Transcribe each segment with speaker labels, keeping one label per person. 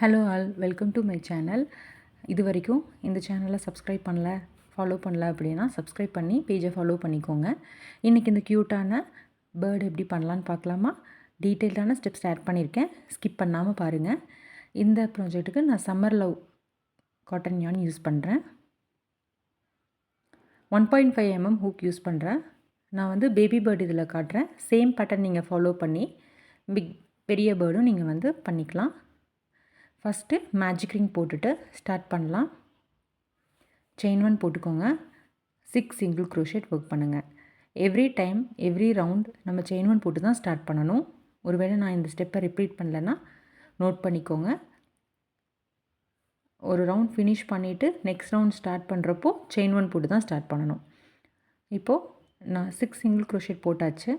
Speaker 1: Hello all, welcome to my channel. இது வரைக்கும் இந்த சேனலை சப்ஸ்கிரைப் பண்ணல, ஃபாலோ பண்ணல அப்படின்னா சப்ஸ்கிரைப் பண்ணி பேஜை ஃபாலோ பண்ணிக்கோங்க. இன்றைக்கி இந்த க்யூட்டான பேர்டு எப்படி பண்ணலான்னு பார்க்கலாமா? டீட்டெயில்டான ஸ்டெப்ஸ் ஆட் பண்ணியிருக்கேன், ஸ்கிப் பண்ணாமல் பாருங்கள். இந்த ப்ராஜெக்ட்டுக்கு நான் சம்மர் லவ் காட்டன் யான் யூஸ் பண்ணுறேன். 1.5 mm ஹூக் யூஸ் பண்ணுறேன். நான் வந்து பேபி பேர்டு இதில் காட்டுறேன். சேம் பேட்டர்ன் நீங்கள் ஃபாலோ பண்ணி பெரிய பேர்டும் நீங்கள் பண்ணிக்கலாம். ஃபஸ்ட்டு மேஜிக் ரிங் போட்டுட்டு ஸ்டார்ட் பண்ணலாம். செயின் 1 போட்டுக்கோங்க. 6 சிங்கிள் க்ரோஷேட் ஒர்க் பண்ணுங்கள். எவ்ரி டைம் எவ்ரி ரவுண்ட் நம்ம செயின் 1 போட்டு தான் ஸ்டார்ட் பண்ணணும். ஒருவேளை நான் இந்த ஸ்டெப்பை ரிப்பீட் பண்ணலைன்னா நோட் பண்ணிக்கோங்க. ஒரு ரவுண்ட் ஃபினிஷ் பண்ணிவிட்டு நெக்ஸ்ட் ரவுண்ட் ஸ்டார்ட் பண்ணுறப்போ செயின் 1 போட்டு தான் ஸ்டார்ட் பண்ணணும். இப்போது நான் 6 சிங்கிள் க்ரோஷேட் போட்டாச்சு.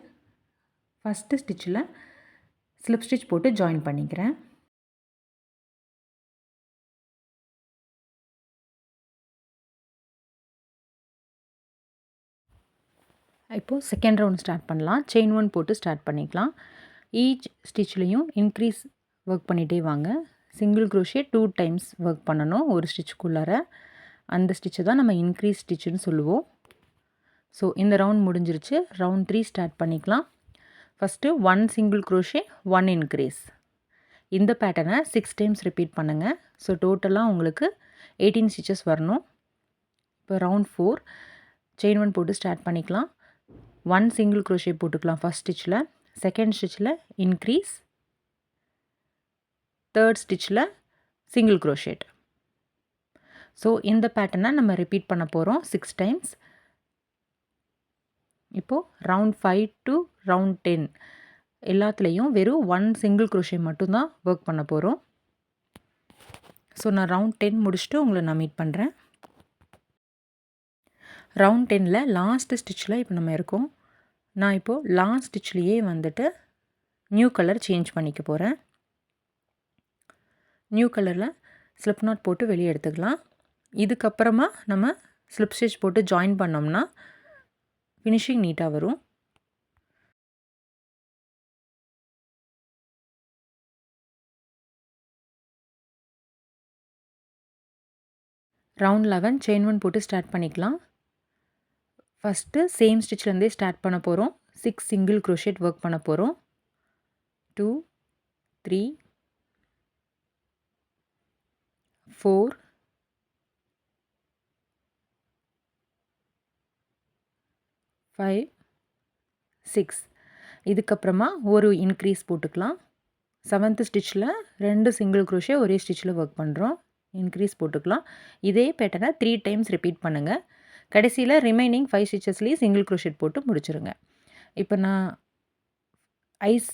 Speaker 1: ஃபஸ்ட்டு ஸ்டிச்சில் ஸ்லிப் ஸ்டிச் போட்டு ஜாயின் பண்ணிக்கிறேன். இப்போது செகண்ட் ரவுண்ட் ஸ்டார்ட் பண்ணலாம். செயின் 1 போட்டு ஸ்டார்ட் பண்ணிக்கலாம். ஈச் ஸ்டிச்லேயும் இன்க்ரீஸ் ஒர்க் பண்ணிகிட்டே வாங்க. சிங்கிள் க்ரோஷேட் 2 டைம்ஸ் ஒர்க் பண்ணணும் ஒரு ஸ்டிச்சுக்குள்ளார. அந்த ஸ்டிச்சை தான் நம்ம இன்க்ரீஸ் ஸ்டிச்சுன்னு சொல்லுவோம். ஸோ இந்த ரவுண்ட் முடிஞ்சிருச்சு. ரவுண்ட் 3 ஸ்டார்ட் பண்ணிக்கலாம். First 1 single crochet 1 increase. இந்த பேட்டர்னை 6 டைம்ஸ் ரிப்பீட் பண்ணுங்கள். ஸோ டோட்டலாக உங்களுக்கு 18 ஸ்டிச்சஸ் வரணும். இப்போ ரவுண்ட் 4 செயின் 1 போட்டு ஸ்டார்ட் பண்ணிக்கலாம். 1 சிங்கிள் க்ரோஷே போட்டுக்கலாம் ஃபஸ்ட் ஸ்டிச்சில். செகண்ட் ஸ்டிச்சில் இன்க்ரீஸ், தேர்ட் ஸ்டிச்சில் சிங்கிள் க்ரோஷேட். ஸோ இந்த பேட்டர்னை நம்ம ரிப்பீட் பண்ண போகிறோம் 6 டைம்ஸ். இப்போது ரவுண்ட் 5 டு ரவுண்ட் 10 எல்லாத்துலேயும் வெறும் 1 சிங்கிள் க்ரோஷே மட்டும்தான் ஒர்க் பண்ண போகிறோம். ஸோ நான் ரவுண்ட் 10 முடிச்சுட்டு உங்களை நான் மீட் பண்ணுறேன். ரவுண்ட் 10ல் லாஸ்ட் ஸ்டிச்சில் இப்போ நம்ம இருக்கோம். நான் இப்போது லாஸ்ட் ஸ்டிச்லேயே நியூ கலர் சேஞ்ச் பண்ணிக்க போகிறேன். நியூ கலரில் ஸ்லிப் நாட் போட்டு வெளியே எடுத்துக்கலாம். இதுக்கப்புறமா நம்ம ஸ்லிப் ஸ்டிச் போட்டு ஜாயின் பண்ணோம்னா ஃபினிஷிங் நீட்டாக வரும். ரவுண்ட் 11 செயின் 1 போட்டு ஸ்டார்ட் பண்ணிக்கலாம். ஃபஸ்ட்டு சேம் ஸ்டிச்லேருந்தே ஸ்டார்ட் பண்ண போகிறோம். 6 சிங்கிள் க்ரோஷேட் ஒர்க் பண்ண போகிறோம். 2 3 4 5 6. இதுக்கப்புறமா ஒரு இன்க்ரீஸ் போட்டுக்கலாம். 7th ஸ்டிச்சில் 2 சிங்கிள் க்ரோஷே ஒரே ஸ்டிச்சில் ஒர்க் பண்ணுறோம். இன்க்ரீஸ் போட்டுக்கலாம். இதே பேட்டர்னை 3 டைம்ஸ் ரிப்பீட் பண்ணுங்கள். கடைசியில் ரிமைனிங் 5 ஸ்டிச்சஸ்லேயும் சிங்கிள் க்ரோஷேட் போட்டு முடிச்சுருங்க. இப்போ நான் ஐஸ்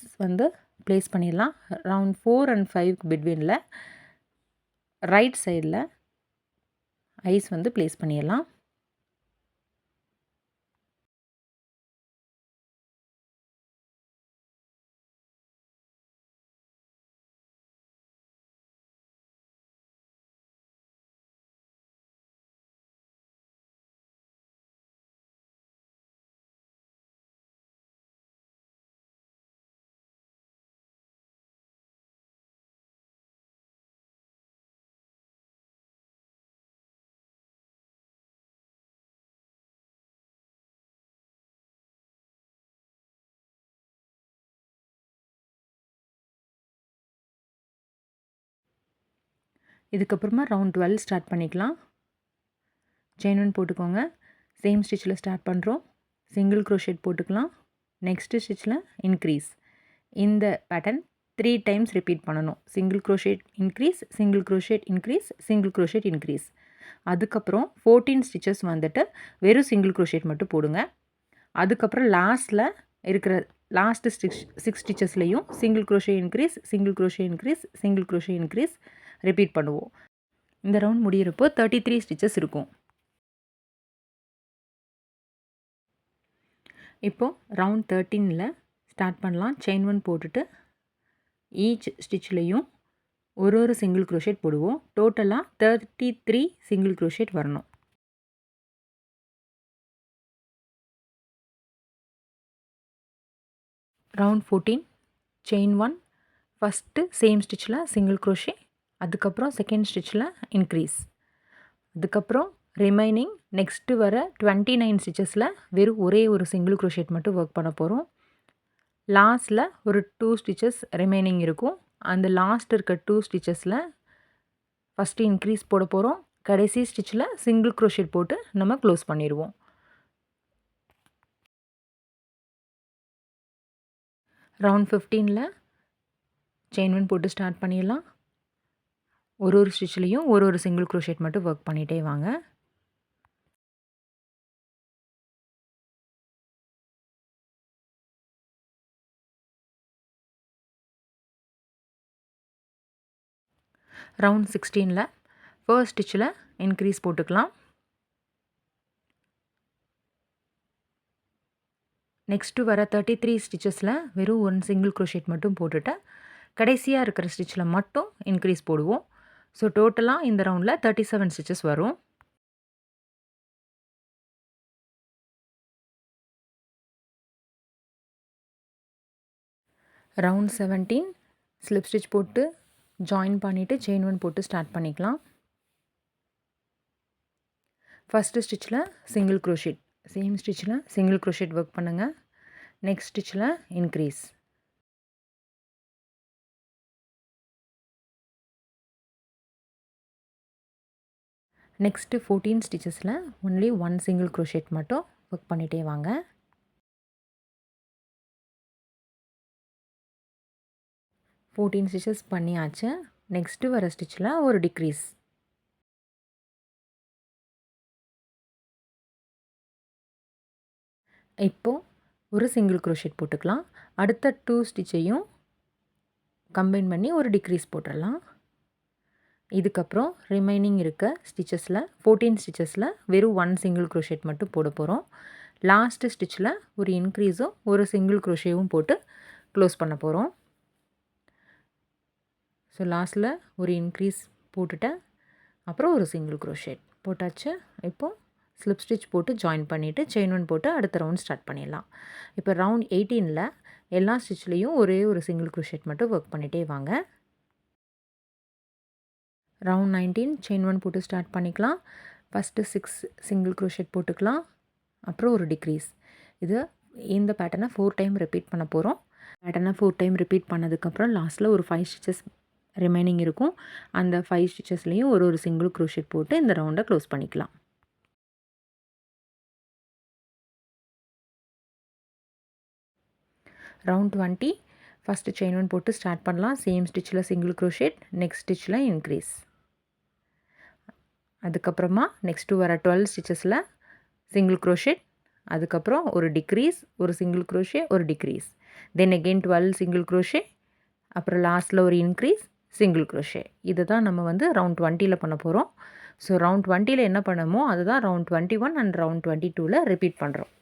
Speaker 1: ப்ளேஸ் பண்ணிடலாம். ரவுண்ட் 4 and 5 பிட்வீனில் ரைட் சைடில் ஐஸ் ப்ளேஸ் பண்ணிடலாம். இதுக்கப்புறமா ரவுண்ட் 12 ஸ்டார்ட் பண்ணிக்கலாம். செயின் 1 போட்டுக்கோங்க. சேம் ஸ்டிச்சில் ஸ்டார்ட் பண்ணுறோம். சிங்கிள் க்ரோஷேட் போட்டுக்கலாம். நெக்ஸ்ட்டு ஸ்டிச்சில் இன்க்ரீஸ். இந்த பேட்டர்ன் 3 டைம்ஸ் ரிப்பீட் பண்ணணும். Single crochet increase, single crochet increase, single crochet increase. அதுக்கப்புறம் 14 ஸ்டிச்சஸ் வெறும் சிங்கிள் க்ரோஷேட் மட்டும் போடுங்க. அதுக்கப்புறம் லாஸ்ட்டில் இருக்கிற லாஸ்ட்டு 6 ஸ்டிச்சஸ்லேயும் single crochet increase, single crochet increase, single crochet increase repeat பண்ணுவோம். இந்த ரவுண்ட் முடிகிறப்போ 33 ஸ்டிச்சஸ் இருக்கும். இப்போது ரவுண்ட் 13ல் ஸ்டார்ட் பண்ணலாம். செயின் 1 போட்டுட்டு ஈச் ஸ்டிச்லேயும் ஒரு சிங்கிள் க்ரோஷேட் போடுவோம். டோட்டலாக 33 சிங்கிள் க்ரோஷேட் வரணும். ரவுண்ட் 14 செயின் 1 ஃபஸ்ட்டு சேம் ஸ்டிச்சில் சிங்கிள் க்ரோஷே அதுக்கப்புறம் செகண்ட் ஸ்டிச்சில் இன்க்ரீஸ். அதுக்கப்புறம் ரிமைனிங் நெக்ஸ்ட்டு வர 29 ஸ்டிச்சஸில் வெறும் ஒரே ஒரு சிங்கிள் க்ரோஷேட் மட்டும் ஒர்க் பண்ண போகிறோம். லாஸ்ட்டில் ஒரு 2 ஸ்டிச்சஸ் ரிமைனிங் இருக்கும். அந்த லாஸ்ட் இருக்க 2 ஸ்டிச்சஸில் ஃபஸ்ட்டு இன்க்ரீஸ் போட போகிறோம். கடைசி ஸ்டிச்சில் சிங்கிள் க்ரோஷேட் போட்டு நம்ம க்ளோஸ் பண்ணிடுவோம். ரவுண்ட் 15ல் செயின் 1 போட்டு ஸ்டார்ட் பண்ணிடலாம். ஒரு ஸ்டிச்லேயும் ஒரு சிங்கிள் க்ரோஷேட் மட்டும் ஒர்க் பண்ணிகிட்டே வாங்க. ரவுண்ட் 16ல் ஃபர்ஸ்ட் ஸ்டிச்சில் இன்க்ரீஸ் போட்டுக்கலாம். நெக்ஸ்ட்டு வர 33 ஸ்டிச்சஸில் வெறும் ஒரு சிங்கிள் க்ரோஷேட் மட்டும் போட்டுட்டு கடைசியாக இருக்கிற ஸ்டிச்சில் மட்டும் இன்க்ரீஸ் போடுவோம். ஸோ டோட்டலாக இந்த ரவுண்டில் 37 ஸ்டிச்சஸ் வரும். ரவுண்ட் 17 ஸ்லிப் ஸ்டிச் போட்டு ஜாயின் பண்ணிவிட்டு செயின் 1 போட்டு ஸ்டார்ட் பண்ணிக்கலாம். ஃபஸ்ட்டு ஸ்டிச்சில் சிங்கிள் க்ரோஷேட், சேம் ஸ்டிச்சில் சிங்கிள் க்ரோஷேட் ஒர்க் பண்ணுங்கள். நெக்ஸ்ட் ஸ்டிச்சில் இன்க்ரீஸ். நெக்ஸ்ட்டு 14 ஸ்டிச்சஸில் ஒன்லி ஒன் சிங்கிள் க்ரோஷேட் மட்டும் ஒர்க் பண்ணிகிட்டே வாங்க. ஃபோர்டீன் ஸ்டிச்சஸ் பண்ணியாச்சு. நெக்ஸ்ட்டு வர ஸ்டிச்சில் ஒரு டிக்ரீஸ். இப்போது ஒரு சிங்கிள் க்ரோஷேட் போட்டுக்கலாம். அடுத்த 2 ஸ்டிச்சையும் கம்பைன் பண்ணி ஒரு டிக்ரீஸ் போட்டுடலாம். இதுக்கப்புறம் ரிமைனிங் இருக்க ஸ்டிச்சஸில் 14 ஸ்டிச்சஸில் வெறும் ஒன் சிங்கிள் க்ரோஷேட் மட்டும் போட போகிறோம். லாஸ்ட்டு ஸ்டிச்சில் ஒரு இன்க்ரீஸும் ஒரு சிங்கிள் க்ரோஷேவும் போட்டு க்ளோஸ் பண்ண போகிறோம். ஸோ லாஸ்ட்டில் ஒரு இன்க்ரீஸ் போட்டுட்டேன், அப்புறம் ஒரு சிங்கிள் க்ரோஷேட் போட்டாச்சு. இப்போது ஸ்லிப் ஸ்டிச் போட்டு ஜாயின் பண்ணிவிட்டு செயின் 1 போட்டு அடுத்த ரவுண்ட் ஸ்டார்ட் பண்ணிடலாம். இப்போ ரவுண்ட் 18ல் எல்லா ஸ்டிச்லேயும் ஒரே ஒரு சிங்கிள் க்ரோஷேட் மட்டும் ஒர்க் பண்ணிகிட்டே வாங்க. ரவுண்ட் 19 செயின் 1 போட்டு ஸ்டார்ட் பண்ணிக்கலாம். ஃபஸ்ட்டு 6 சிங்கிள் க்ரோஷேட் போட்டுக்கலாம், அப்புறம் ஒரு டிக்ரீஸ். இந்த பேட்டர்னை 4 டைம் ரிப்பீட் பண்ண போகிறோம். பேட்டர்னை 4 டைம் ரிப்பீட் பண்ணதுக்கப்புறம் லாஸ்ட்டில் ஒரு 5 ஸ்டிச்சஸ் ரிமைனிங் இருக்கும். அந்த 5 ஸ்டிச்சஸ்லேயும் ஒரு சிங்கிள் க்ரோஷேட் போட்டு இந்த ரவுண்டை க்ளோஸ் பண்ணிக்கலாம். ரவுண்ட் 20 ஃபஸ்ட்டு செயின் 1 போட்டு ஸ்டார்ட் பண்ணலாம். சேம் ஸ்டிச்சில் சிங்கிள் க்ரோஷேட், நெக்ஸ்ட் ஸ்டிச்சில் இன்க்ரீஸ். அதுக்கப்புறமா நெக்ஸ்ட்டு வர 12 ஸ்டிச்சஸில் சிங்கிள் க்ரோஷேட், அதுக்கப்புறம் ஒரு டிக்ரீஸ், ஒரு சிங்கிள் க்ரோஷே, ஒரு decrease, then again 12 single crochet, அப்புறம் லாஸ்ட்டில் ஒரு இன்க்ரீஸ், சிங்கிள் க்ரோஷே. இதை தான் நம்ம ரவுண்ட் 20ல் பண்ண போகிறோம். ஸோ ரவுண்ட் 20ல் என்ன பண்ணமோ அதை தான் ரவுண்ட் 21 அண்ட் ரவுண்ட் 22ல் ரிப்பீட் பண்ணுறோம்.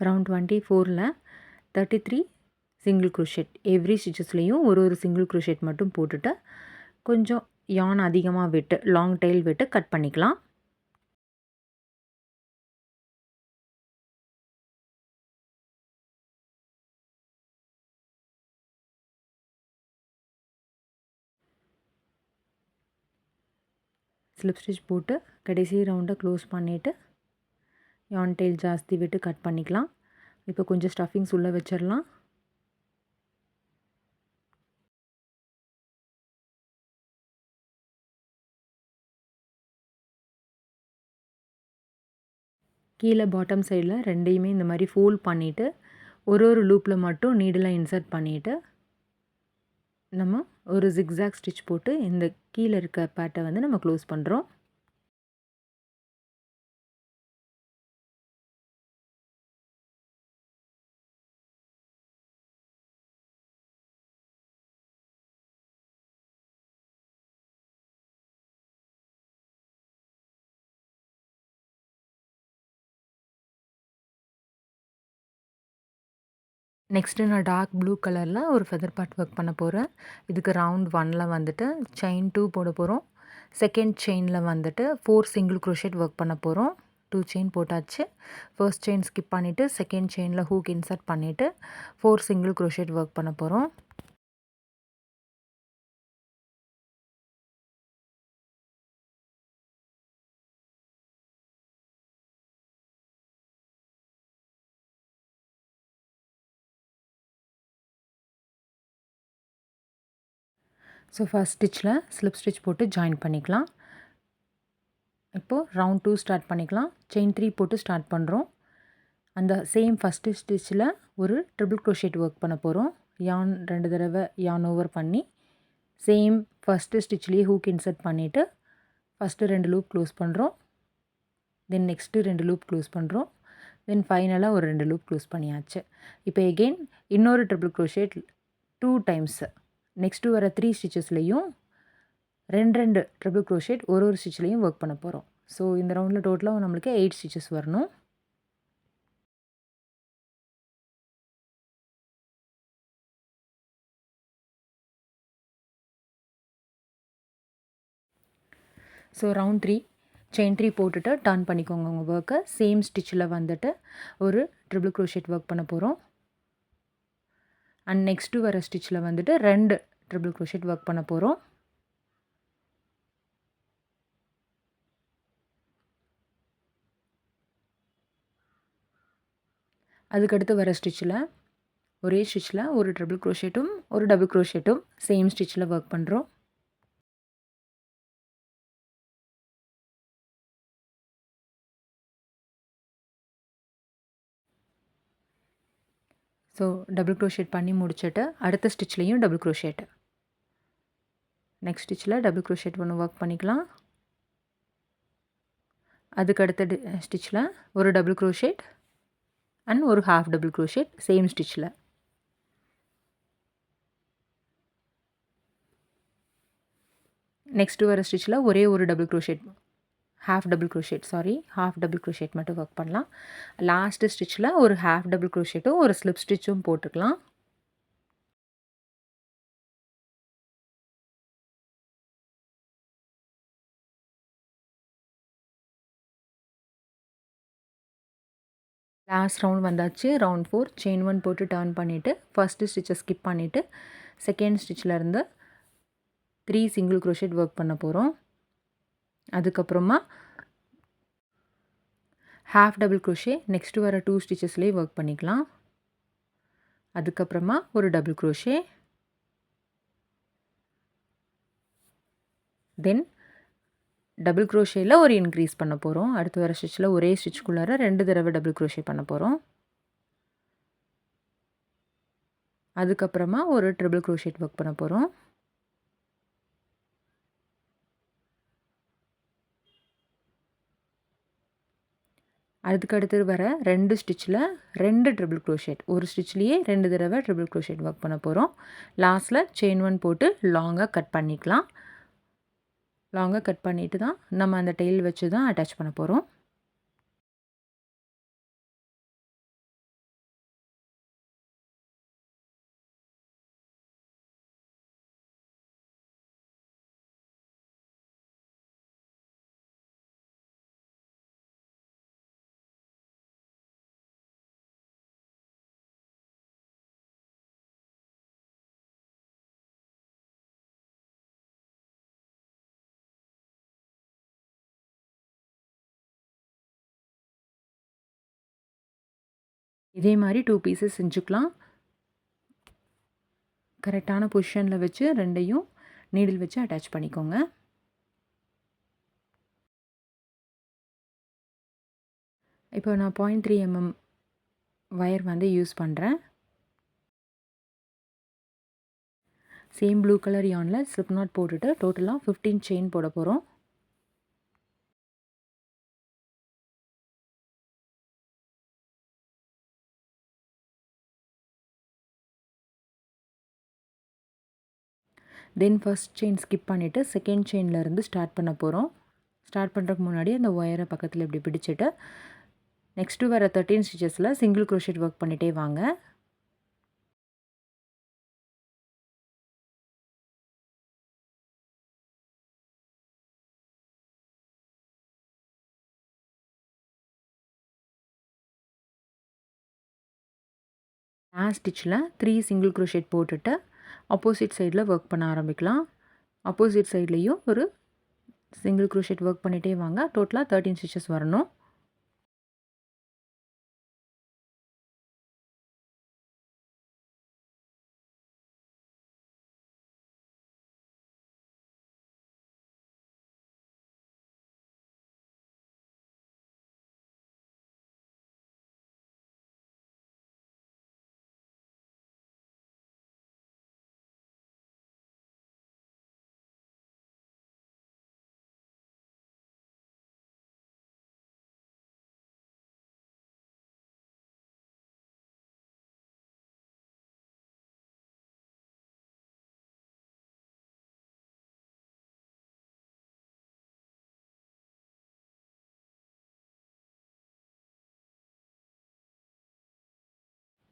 Speaker 1: ரவுண்ட் 24ல் 33 சிங்கிள் க்ரோஷேட், எவ்ரி ஸ்டிச்சஸ்லேயும் ஒரு சிங்கிள் க்ரோஷேட் மட்டும் போட்டுட்டு கொஞ்சம் யான் அதிகமாக விட்டு லாங் டெயில் விட்டு கட் பண்ணிக்கலாம். ஸ்லிப் ஸ்டிச் போட்டு கடைசி ரவுண்டை க்ளோஸ் பண்ணிவிட்டு யான் டெயில் ஜாஸ்தி விட்டு கட் பண்ணிக்கலாம். இப்போ கொஞ்சம் ஸ்டஃபிங்ஸ் உள்ளே வச்சிடலாம். கீழே பாட்டம் சைடில் ரெண்டையுமே இந்த மாதிரி ஃபோல்ட் பண்ணிவிட்டு ஒரு லூப்பில் மட்டும் நீடில் இன்சர்ட் பண்ணிவிட்டு நம்ம ஒரு ஜிக்ஸாக் ஸ்டிச் போட்டு இந்த கீழே இருக்க பேட்டை நம்ம க்ளோஸ் பண்ணுறோம். நெக்ஸ்ட்டு நான் டார்க் ப்ளூ கலரில் ஒரு ஃபெதர் பார்ட் ஒர்க் பண்ண போகிறேன். இதுக்கு ரவுண்ட் 1ல வந்துட்டு செயின் 2 போட போகிறோம். செகண்ட் செயினில் வந்துட்டு 4 சிங்கிள் க்ரோஷேட் ஒர்க் பண்ண போகிறோம். 2 செயின் போட்டாச்சு. ஃபர்ஸ்ட் செயின் ஸ்கிப் பண்ணிவிட்டு செகண்ட் செயினில் ஹூக் இன்சர்ட் பண்ணிவிட்டு 4 சிங்கிள் க்ரோஷேட் ஒர்க் பண்ண போகிறோம். ஸோ ஃபர்ஸ்ட் ஸ்டிச்சில் ஸ்லிப் ஸ்டிச் போட்டு ஜாயின் பண்ணிக்கலாம். இப்போது ரவுண்ட் 2 ஸ்டார்ட் பண்ணிக்கலாம். செயின் 3 போட்டு ஸ்டார்ட் பண்ணுறோம். அந்த சேம் ஃபஸ்ட்டு ஸ்டிச்சில் ஒரு ட்ரிபிள் க்ரோஷேட் ஒர்க் பண்ண போகிறோம். யான் 2 தடவை யான் ஓவர் பண்ணி சேம் ஃபஸ்ட்டு ஸ்டிச்லேயே ஹூக் இன்சர்ட் பண்ணிவிட்டு ஃபஸ்ட்டு 2 லூப் க்ளோஸ் பண்ணுறோம். தென் நெக்ஸ்ட்டு 2 லூப் க்ளோஸ் பண்ணுறோம். தென் ஃபைனலாக ஒரு 2 லூப் க்ளோஸ் பண்ணியாச்சு. இப்போ எகெயின் இன்னொரு ட்ரிபிள் க்ரோஷேட் 2 டைம்ஸ் நெக்ஸ்ட்டு வர 3 ஸ்டிச்சஸ்லேயும் 2 ட்ரிபிள் க்ரோஷேட் ஒரு ஸ்டிச்லேயும் ஒர்க் பண்ண போகிறோம். ஸோ இந்த ரவுண்டில் டோட்டலாக நம்மளுக்கு 8 ஸ்டிச்சஸ் வரணும். ஸோ ரவுண்ட் 3 செயின் 3 போட்டுட்டு டர்ன் பண்ணிக்கோங்க உங்கள் ஒர்க்கை. சேம் ஸ்டிச்சில் வந்துட்டு ஒரு ட்ரிபிள் க்ரோஷேட் ஒர்க் பண்ண போகிறோம். அண்ட் நெக்ஸ்ட்டு வர ஸ்டிச்சில் வந்துட்டு 2 ட்ரிபிள் க்ரோஷேட் ஒர்க் பண்ண போகிறோம். அதுக்கடுத்து வர ஸ்டிச்சில் ஒரே ஸ்டிச்சில் ஒரு ட்ரிபிள் க்ரோஷேட்டும் ஒரு டபுள் க்ரோஷேட்டும் சேம் ஸ்டிச்சில் ஒர்க் பண்ணுறோம். ஸோ டபுள் க்ரோஷேட் பண்ணி முடிச்சுட்டு அடுத்த ஸ்டிச்லேயும் டபுள் க்ரோஷேட். நெக்ஸ்ட் ஸ்டிச்சில் டபுள் க்ரோஷேட் ஒன்று ஒர்க் பண்ணிக்கலாம். அதுக்கு அடுத்த ஸ்டிச்சில் ஒரு டபுள் க்ரோஷேட் அண்ட் ஒரு ஹாஃப் டபுள் க்ரோஷேட் சேம் ஸ்டிச்சில். நெக்ஸ்ட்டு வர ஸ்டிச்சில் ஒரே ஒரு double crochet half double crochet மட்டும் ஒர்க் பண்ணலாம். லாஸ்ட்டு ஸ்டிச்சில் ஒரு ஹாஃப் டபுள் க்ரோஷேட்டும் ஒரு ஸ்லிப் ஸ்டிச்சும் போட்டுக்கலாம். லாஸ்ட் ரவுண்ட் வந்தாச்சு. ரவுண்ட் 4 செயின் 1 போட்டு டர்ன் பண்ணிவிட்டு ஃபஸ்ட்டு ஸ்டிச்சை ஸ்கிப் பண்ணிவிட்டு செகண்ட் ஸ்டிச்சில் இருந்து 3 சிங்கிள் க்ரோஷேட் ஒர்க் பண்ண போகிறோம். அதுக்கப்புறமா ஹாஃப் டபுள் க்ரோஷே நெக்ஸ்ட்டு வர 2 ஸ்டிச்சஸ்லேயே ஒர்க் பண்ணிக்கலாம். அதுக்கப்புறமா ஒரு டபுள் க்ரோஷே, தென் டபுள் க்ரோஷேயில் ஒரு இன்க்ரீஸ் பண்ண போகிறோம். அடுத்து வர ஸ்டிச்சில் ஒரே ஸ்டிச்சுக்குள்ளார 2 தடவை டபுள் க்ரோஷே பண்ண போகிறோம். அதுக்கப்புறமா ஒரு ட்ரிபிள் க்ரோஷேட் ஒர்க் பண்ண போகிறோம். அதுக்கடுத்து வர 2 ஸ்டிச்சில் 2 ட்ரிபிள் க்ரோஷேட் ஒரு ஸ்டிச்லேயே 2 தடவை ட்ரிபிள் க்ரோஷேட் ஒர்க் பண்ண போகிறோம். லாஸ்ட்டில் செயின் 1 போட்டு லாங்காக கட் பண்ணிக்கலாம். லாங்காக கட் பண்ணிவிட்டு தான் நம்ம அந்த டெயில் வச்சு தான் அட்டாச் பண்ண போகிறோம். இதே மாதிரி 2 பீசஸ் செஞ்சுக்கலாம். கரெக்டான பொசிஷனில் வச்சு ரெண்டையும் நீடில் வச்சு அட்டாச் பண்ணிக்கோங்க. இப்போ நான் 0.3 mm வயர் வந்து யூஸ் பண்ணுறேன். சேம் ப்ளூ கலர் யானில் ஸ்லிப் நாட் போட்டுட்டு டோட்டலாக 15 செயின் போட போகிறோம். தென் ஃபஸ்ட் செயின் ஸ்கிப் பண்ணிவிட்டு செகண்ட் செயின்லேருந்து ஸ்டார்ட் பண்ண போகிறோம். ஸ்டார்ட் பண்ணுறதுக்கு முன்னாடி அந்த ஒயரை பக்கத்தில் இப்படி பிடிச்சிட்டு நெக்ஸ்ட்டு வர 13 ஸ்டிச்சஸில் சிங்கிள் க்ரோஷேட் ஒர்க் பண்ணிகிட்டே வாங்க. லாஸ்ட் ஸ்டிச்சில் 3 சிங்கிள் க்ரோஷேட் போட்டுட்டு ஆப்போசிட் சைடில் ஒர்க் பண்ண ஆரம்பிக்கலாம். ஆப்போசிட் சைட்லேயும் ஒரு சிங்கிள் க்ரோஷேட் ஒர்க் பண்ணிகிட்டே வாங்க. டோட்டலாக 13 ஸ்டிச்சஸ் வரணும்.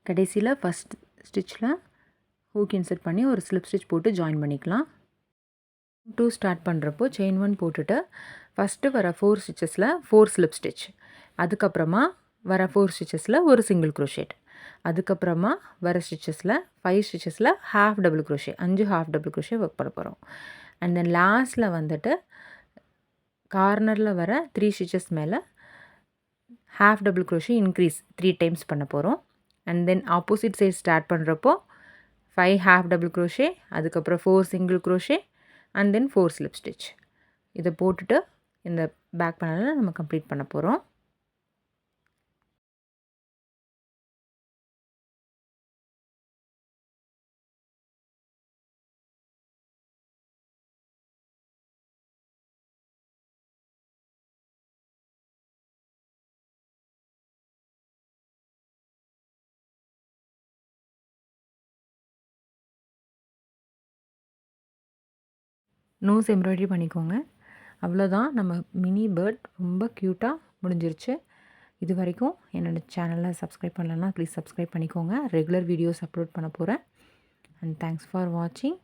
Speaker 1: கடைசியில் ஃபஸ்ட் ஸ்டிச்சில் ஹூக் இன்சர்ட் பண்ணி ஒரு ஸ்லிப் ஸ்டிச் போட்டு ஜாயின் பண்ணிக்கலாம். 2 ஸ்டார்ட் பண்ணுறப்போ செயின் 1 போட்டுட்டு ஃபஸ்ட்டு வர 4 ஸ்டிச்சஸில் 4 ஸ்லிப் ஸ்டிச், அதுக்கப்புறமா வர 4 ஸ்டிச்சஸில் ஒரு சிங்கிள் க்ரோஷேட், அதுக்கப்புறமா வர ஸ்டிச்சஸில் 5 ஸ்டிச்சஸில் half double crochet, 5 half double crochet work பண்ண போகிறோம். அண்ட் தென் லாஸ்ட்டில் வந்துட்டு கார்னரில் வர 3 ஸ்டிச்சஸ் மேலே half double crochet increase 3 times பண்ண போகிறோம். And then opposite side start பண்ணுறப்போ 5 ஹாஃப் டபுள் க்ரோஷே, அதுக்கப்புறம் 4 single crochet and then 4 slip stitch. இதை போட்டுட்டு இந்த பேக் பேனலில் நம்ம கம்ப்ளீட் பண்ண போகிறோம். நோஸ் எம்ப்ராய்டரி பண்ணிக்கோங்க. அவ்வளோதான், நம்ம மினி பேர்ட் ரொம்ப க்யூட்டாக முடிஞ்சிருச்சு. இது வரைக்கும் என்னோடய சேனலை சப்ஸ்கிரைப் பண்ணலன்னா ப்ளீஸ் சப்ஸ்கிரைப் பண்ணிக்கோங்க. ரெகுலர் வீடியோஸ் அப்லோட் பண்ண போகிறேன். அண்ட் தேங்க்ஸ் ஃபார் வாட்சிங்.